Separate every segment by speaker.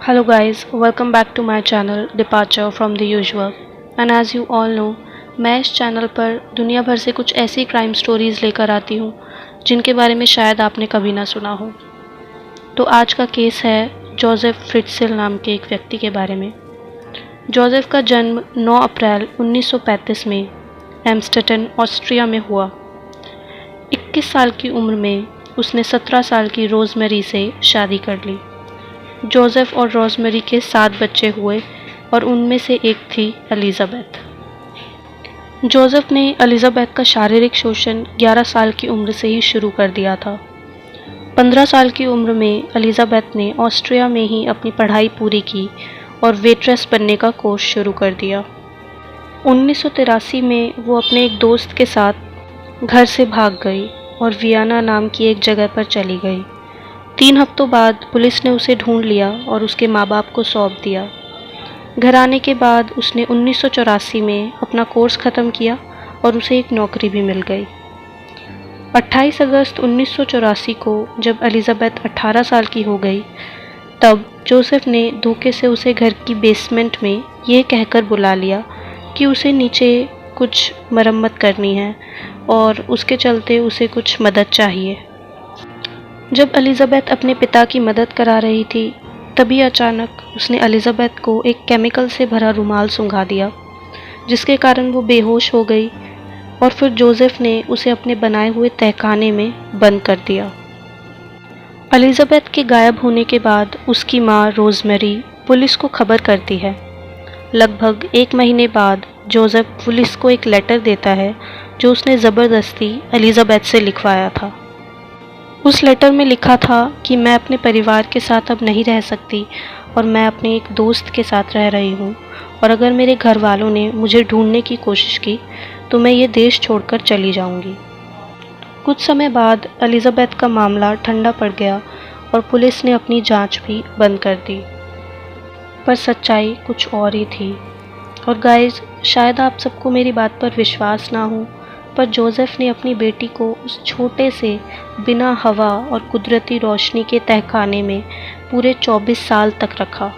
Speaker 1: Hello guys, welcome back to my channel Departure from the Usual. And as you all know, मैं इस channel पर दुनिया भर से कुछ ऐसी क्राइम स्टोरीज़ लेकर आती हूँ जिनके बारे में शायद आपने कभी ना सुना हो। तो आज का केस है जोसेफ फ्रिट्ज़ेल नाम के एक व्यक्ति के बारे में। जोसेफ का जन्म 9 अप्रैल 1935 में एम्स्टर्डम, ऑस्ट्रिया में हुआ। 21 साल की उम्र में उसने 17 साल की रोज़मेरी से शादी कर ली। जोसेफ और रोज़मेरी के 7 बच्चे हुए और उनमें से एक थी एलिज़ाबेथ। जोसेफ ने एलिज़ाबेथ का शारीरिक शोषण 11 साल की उम्र से ही शुरू कर दिया था। 15 साल की उम्र में एलिज़ाबेथ ने ऑस्ट्रिया में ही अपनी पढ़ाई पूरी की और वेट्रेस बनने का कोर्स शुरू कर दिया। 1983 में वो अपने एक दोस्त के साथ घर से भाग गई और वियना नाम की एक जगह पर चली गई। 3 हफ्तों बाद पुलिस ने उसे ढूंढ लिया और उसके माँ बाप को सौंप दिया। घर आने के बाद उसने 1984 में अपना कोर्स ख़त्म किया और उसे एक नौकरी भी मिल गई। 28 अगस्त 1984 को जब एलिज़ाबेथ 18 साल की हो गई, तब जोसेफ ने धोखे से उसे घर की बेसमेंट में ये कहकर बुला लिया कि उसे नीचे कुछ मरम्मत करनी है और उसके चलते उसे कुछ मदद चाहिए। जब एलिज़ाबेथ अपने पिता की मदद करा रही थी, तभी अचानक उसने एलिज़ाबेथ को एक केमिकल से भरा रुमाल सुंघा दिया, जिसके कारण वो बेहोश हो गई और फिर जोसेफ ने उसे अपने बनाए हुए तहखाने में बंद कर दिया। एलिज़ाबेथ के गायब होने के बाद उसकी माँ रोज़मेरी पुलिस को खबर करती है। लगभग 1 महीने बाद जोसेफ पुलिस को एक लेटर देता है जो उसने ज़बरदस्ती एलिज़ाबेथ से लिखवाया था। उस लेटर में लिखा था कि मैं अपने परिवार के साथ अब नहीं रह सकती और मैं अपने एक दोस्त के साथ रह रही हूँ, और अगर मेरे घर वालों ने मुझे ढूंढने की कोशिश की तो मैं ये देश छोड़कर चली जाऊँगी। कुछ समय बाद एलिज़ाबेथ का मामला ठंडा पड़ गया और पुलिस ने अपनी जांच भी बंद कर दी, पर सच्चाई कुछ और ही थी। और गाइस, शायद आप सबको मेरी बात पर विश्वास ना हो, पर जोसेफ ने अपनी बेटी को उस छोटे से बिना हवा और कुदरती रोशनी के तहखाने में पूरे 24 साल तक रखा।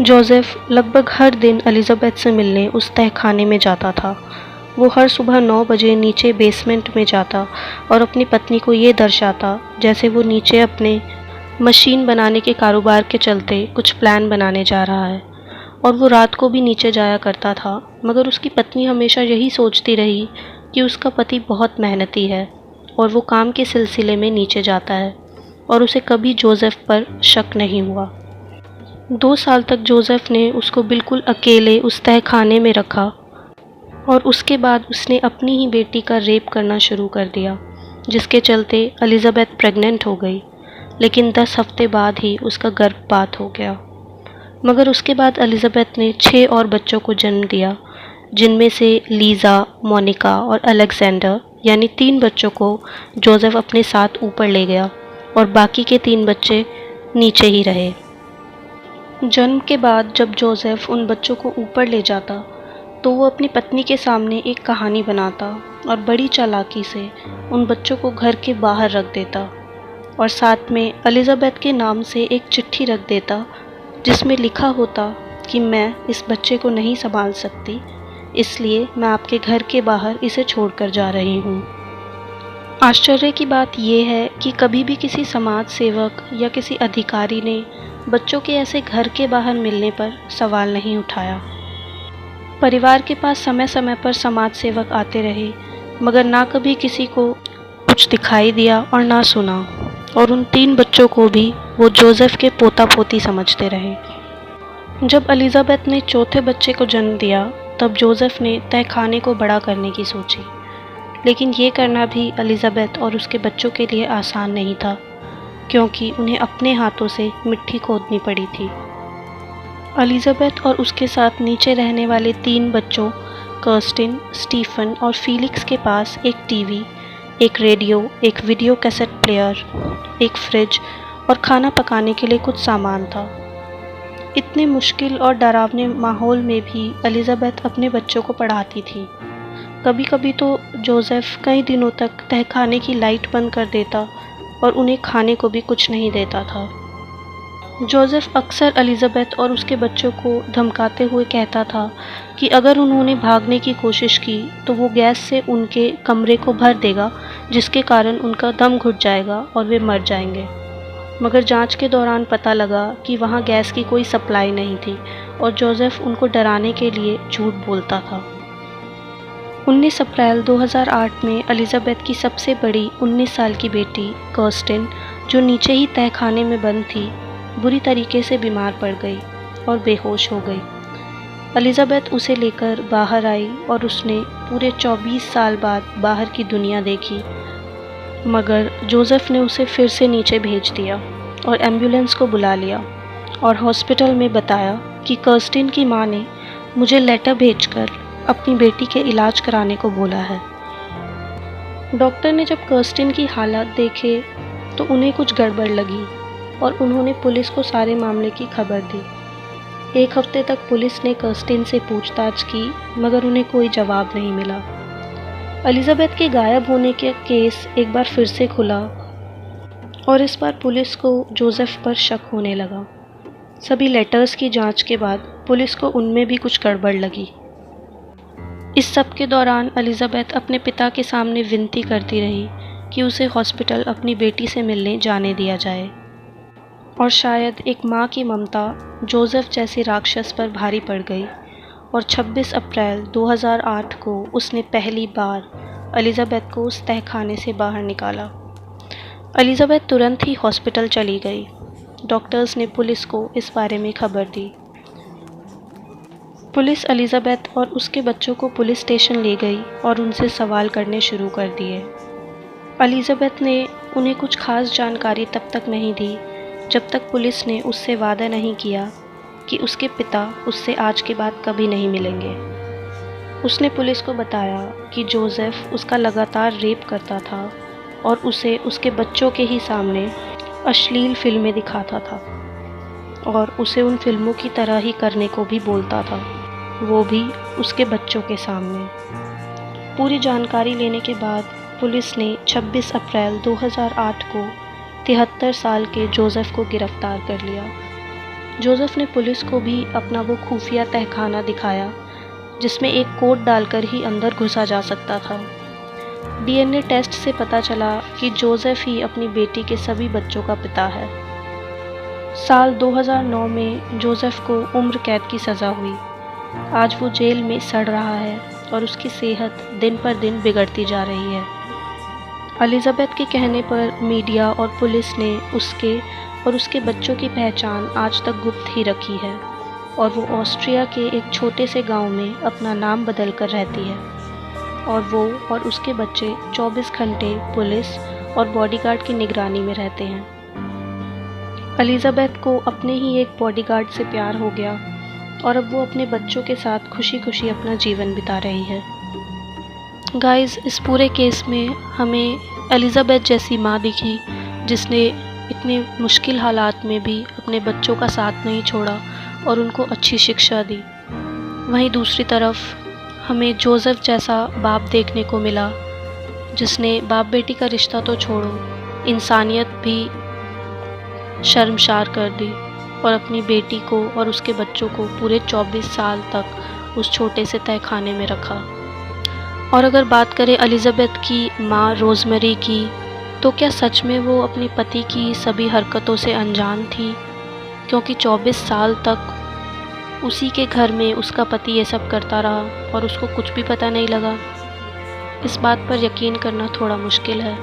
Speaker 1: जोसेफ लगभग हर दिन एलिज़ाबेथ से मिलने उस तहखाने में जाता था। वो हर सुबह 9 बजे नीचे बेसमेंट में जाता और अपनी पत्नी को ये दर्शाता जैसे वो नीचे अपने मशीन बनाने के कारोबार के चलते कुछ प्लान बनाने जा रहा है। और वो रात को भी नीचे जाया करता था, मगर उसकी पत्नी हमेशा यही सोचती रही कि उसका पति बहुत मेहनती है और वो काम के सिलसिले में नीचे जाता है, और उसे कभी जोसेफ पर शक नहीं हुआ। 2 साल तक जोसेफ ने उसको बिल्कुल अकेले उस तहखाने में रखा और उसके बाद उसने अपनी ही बेटी का रेप करना शुरू कर दिया, जिसके चलते एलिज़ाबेथ प्रेग्नेंट हो गई। लेकिन 10 हफ्ते बाद ही उसका गर्भपात हो गया। मगर उसके बाद एलिज़ाबेथ ने 6 और बच्चों को जन्म दिया, जिनमें से लीज़ा, मोनिका और अलेक्जेंडर यानी 3 बच्चों को जोसेफ अपने साथ ऊपर ले गया और बाकी के 3 बच्चे नीचे ही रहे। जन्म के बाद जब जोसेफ उन बच्चों को ऊपर ले जाता तो वो अपनी पत्नी के सामने एक कहानी बनाता और बड़ी चालाकी से उन बच्चों को घर के बाहर रख देता और साथ में एलिज़ाबेथ के नाम से एक चिट्ठी रख देता, जिसमें लिखा होता कि मैं इस बच्चे को नहीं संभाल सकती, इसलिए मैं आपके घर के बाहर इसे छोड़कर जा रही हूँ। आश्चर्य की बात यह है कि कभी भी किसी समाज सेवक या किसी अधिकारी ने बच्चों के ऐसे घर के बाहर मिलने पर सवाल नहीं उठाया। परिवार के पास समय समय पर समाज सेवक आते रहे, मगर ना कभी किसी को कुछ दिखाई दिया और ना सुना, और उन 3 बच्चों को भी वो जोसेफ के पोता पोती समझते रहे। जब एलिज़ाबेथ ने चौथे बच्चे को जन्म दिया, तब जोसेफ ने तहखाने को बड़ा करने की सोची, लेकिन ये करना भी एलिज़ाबेथ और उसके बच्चों के लिए आसान नहीं था, क्योंकि उन्हें अपने हाथों से मिट्टी खोदनी पड़ी थी। एलिज़ाबेथ और उसके साथ नीचे रहने वाले 3 बच्चों कर्स्टिन, स्टीफन और फीलिक्स के पास एक टीवी, एक रेडियो, एक वीडियो कैसेट प्लेयर, एक फ्रिज और खाना पकाने के लिए कुछ सामान था। इतने मुश्किल और डरावने माहौल में भी एलिज़ाबेथ अपने बच्चों को पढ़ाती थी। कभी कभी तो जोसेफ कई दिनों तक तहखाने की लाइट बंद कर देता और उन्हें खाने को भी कुछ नहीं देता था। जोसेफ अक्सर एलिज़ाबेथ और उसके बच्चों को धमकाते हुए कहता था कि अगर उन्होंने भागने की कोशिश की तो वो गैस से उनके कमरे को भर देगा, जिसके कारण उनका दम घुट जाएगा और वे मर जाएंगे। मगर जांच के दौरान पता लगा कि वहाँ गैस की कोई सप्लाई नहीं थी और जोसेफ उनको डराने के लिए झूठ बोलता था। 19 अप्रैल 2008 में एलिज़ाबेथ की सबसे बड़ी 19 साल की बेटी कर्स्टिन, जो नीचे ही तहखाने में बंद थी, बुरी तरीके से बीमार पड़ गई और बेहोश हो गई। एलिज़ाबेथ उसे लेकर बाहर आई और उसने पूरे 24 साल बाद बाहर की दुनिया देखी, मगर जोसेफ ने उसे फिर से नीचे भेज दिया और एम्बुलेंस को बुला लिया और हॉस्पिटल में बताया कि कर्स्टिन की मां ने मुझे लेटर भेजकर अपनी बेटी के इलाज कराने को बोला है। डॉक्टर ने जब कर्स्टिन की हालत देखे तो उन्हें कुछ गड़बड़ लगी और उन्होंने पुलिस को सारे मामले की खबर दी। 1 हफ्ते तक पुलिस ने कर्स्टिन से पूछताछ की, मगर उन्हें कोई जवाब नहीं मिला। एलिज़ाबेथ के गायब होने का केस एक बार फिर से खुला और इस बार पुलिस को जोसेफ पर शक होने लगा। सभी लेटर्स की जांच के बाद पुलिस को उनमें भी कुछ गड़बड़ लगी। इस सब के दौरान एलिज़ाबेथ अपने पिता के सामने विनती करती रही कि उसे हॉस्पिटल अपनी बेटी से मिलने जाने दिया जाए, और शायद एक माँ की ममता जोसेफ जैसे राक्षस पर भारी पड़ गई और 26 अप्रैल 2008 को उसने पहली बार एलिज़ाबेथ को उस तहखाने से बाहर निकाला। एलिज़ाबेथ तुरंत ही हॉस्पिटल चली गई। डॉक्टर्स ने पुलिस को इस बारे में खबर दी। पुलिस एलिज़ाबेथ और उसके बच्चों को पुलिस स्टेशन ले गई और उनसे सवाल करने शुरू कर दिए। एलिज़ाबेथ ने उन्हें कुछ खास जानकारी तब तक नहीं दी जब तक पुलिस ने उससे वादा नहीं किया कि उसके पिता उससे आज के बाद कभी नहीं मिलेंगे। उसने पुलिस को बताया कि जोसेफ उसका लगातार रेप करता था और उसे उसके बच्चों के ही सामने अश्लील फिल्में दिखाता था और उसे उन फिल्मों की तरह ही करने को भी बोलता था, वो भी उसके बच्चों के सामने। पूरी जानकारी लेने के बाद पुलिस ने 26 अप्रैल 2008 को 73 साल के जोसेफ को गिरफ्तार कर लिया। जोसेफ ने पुलिस को भी अपना वो खुफिया तहखाना दिखाया जिसमें एक कोड डालकर ही अंदर घुसा जा सकता था। डीएनए टेस्ट से पता चला कि जोसेफ ही अपनी बेटी के सभी बच्चों का पिता है। साल 2009 में जोसेफ को उम्र कैद की सज़ा हुई। आज वो जेल में सड़ रहा है और उसकी सेहत दिन पर दिन बिगड़ती जा रही है। एलिज़ाबेथ के कहने पर मीडिया और पुलिस ने उसके और उसके बच्चों की पहचान आज तक गुप्त ही रखी है और वो ऑस्ट्रिया के एक छोटे से गांव में अपना नाम बदल कर रहती है और वो और उसके बच्चे 24 घंटे पुलिस और बॉडीगार्ड की निगरानी में रहते हैं। एलिज़ाबेथ को अपने ही एक बॉडीगार्ड से प्यार हो गया और अब वो अपने बच्चों के साथ खुशी खुशी अपना जीवन बिता रही है। गाइस, इस पूरे केस में हमें एलिज़ाबेथ जैसी माँ दिखी जिसने इतने मुश्किल हालात में भी अपने बच्चों का साथ नहीं छोड़ा और उनको अच्छी शिक्षा दी। वहीं दूसरी तरफ हमें जोसेफ जैसा बाप देखने को मिला जिसने बाप बेटी का रिश्ता तो छोड़ो, इंसानियत भी शर्मसार कर दी और अपनी बेटी को और उसके बच्चों को पूरे 24 साल तक उस छोटे से तहखाने में रखा। और अगर बात करें एलिज़ाबेथ की माँ रोज़मेरी की, तो क्या सच में वो अपने पति की सभी हरकतों से अनजान थी? क्योंकि 24 साल तक उसी के घर में उसका पति ये सब करता रहा और उसको कुछ भी पता नहीं लगा। इस बात पर यकीन करना थोड़ा मुश्किल है।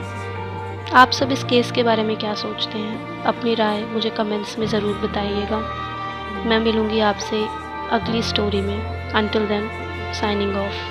Speaker 1: आप सब इस केस के बारे में क्या सोचते हैं? अपनी राय मुझे कमेंट्स में ज़रूर बताइएगा। मैं मिलूँगी आपसे अगली स्टोरी में। Until then, signing of.